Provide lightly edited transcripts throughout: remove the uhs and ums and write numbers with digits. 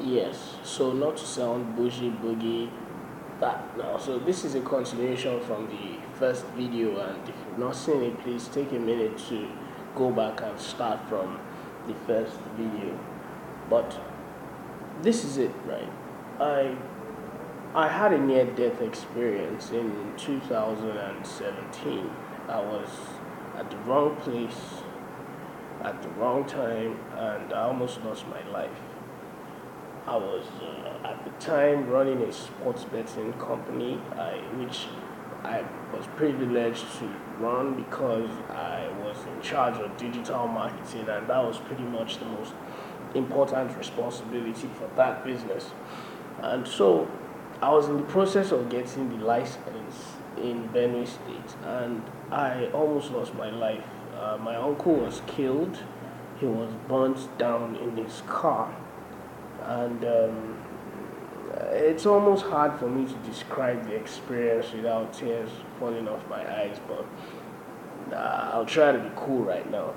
Yes, so not to sound bougie boogie that now. So this is a continuation from the first video, and if you've not seen it, please take a minute to go back and start from the first video. But this is it, right? I I had a near death experience in 2017. I was at the wrong place at the wrong time, and I almost lost my life. I was at the time running a sports betting company, which I was privileged to run because I was in charge of digital marketing, and that was pretty much the most important responsibility for that business. And so I was in the process of getting the license in Benue State, and I almost lost my life. My uncle was killed. He was burnt down in his car, and it's almost hard for me to describe the experience without tears falling off my eyes. But I'll try to be cool right now.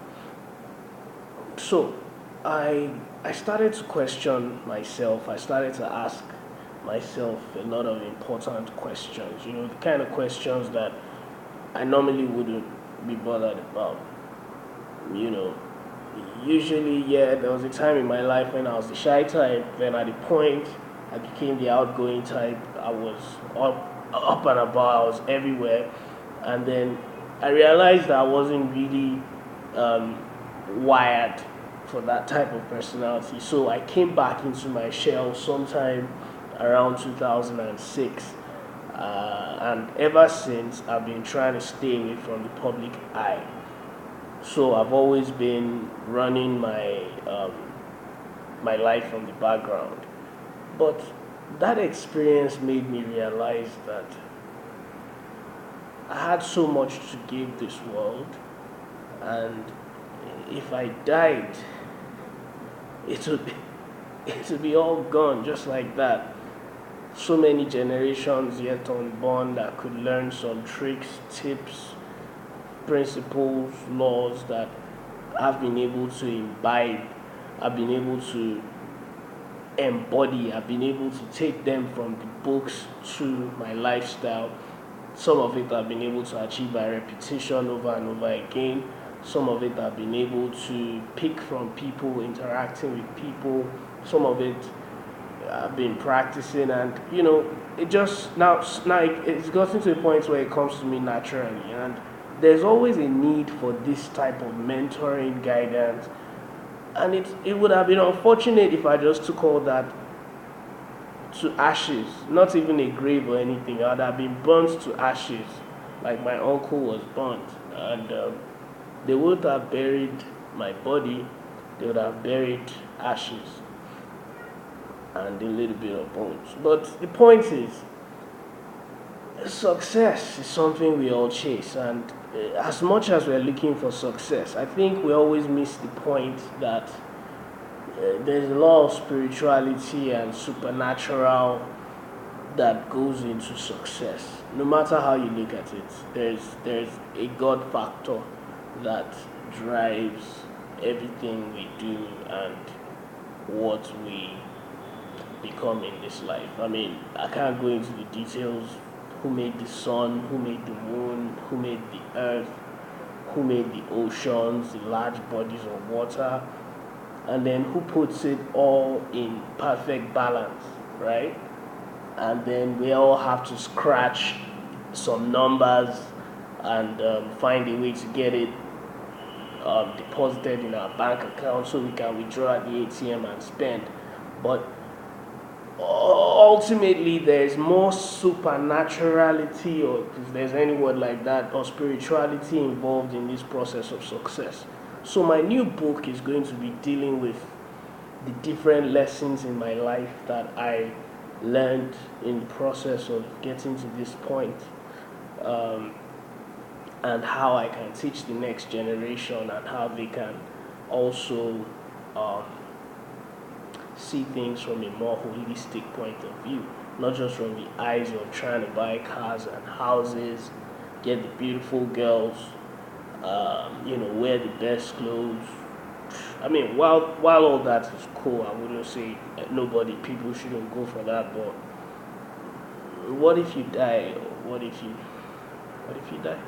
So I started to question myself. I started to ask myself a lot of important questions. You know, the kind of questions that I normally wouldn't be bothered about. You know, usually, yeah, there was a time in my life when I was the shy type. Then at the point, I became the outgoing type. I was up and about. I was everywhere, and then I realized that I wasn't really um, wired for that type of personality. So I came back into my shell sometime around 2006. And ever since, I've been trying to stay away from the public eye. So I've always been running my life from the background. But that experience made me realize that I had so much to give this world, and if I died, it would be, it would be all gone just like that. So many generations yet unborn that could learn some tricks, tips, principles, laws that I've been able to imbibe, I've been able to embody, I've been able to take them from the books to my lifestyle. Some of it I've been able to achieve by repetition over and over again. Some of it I've been able to pick from people, interacting with people. Some of it I've been practicing, and it just now it's gotten to a point where it comes to me naturally, and there's always a need for this type of mentoring guidance. And it would have been unfortunate if I just took all that to ashes, not even a grave or anything. I'd have been burnt to ashes, like my uncle was burnt, and they would have buried my body. They would have buried ashes and a little bit of bones. But the point is, success is something we all chase, and as much as we're looking for success, I think we always miss the point that there's a lot of spirituality and supernatural that goes into success. No matter how you look at it, there's a God factor that drives everything we do and what we become in this life. I mean, I can't go into the details. Who made the sun? Who made the moon? Who made the earth? Who made the oceans, the large bodies of water? And then who puts it all in perfect balance, right? And then we all have to scratch some numbers and find a way to get it deposited in our bank account so we can withdraw at the ATM and spend. But ultimately, there's more supernaturality, or if there's any word like that, or spirituality involved in this process of success. So my new book is going to be dealing with the different lessons in my life that I learned in the process of getting to this point, um, and how I can teach the next generation, and how they can also um, see things from a more holistic point of view, not just from the eyes of trying to buy cars and houses, get the beautiful girls, wear the best clothes, I mean, while all that is cool, I wouldn't say people shouldn't go for that. But what if you die? What if you die?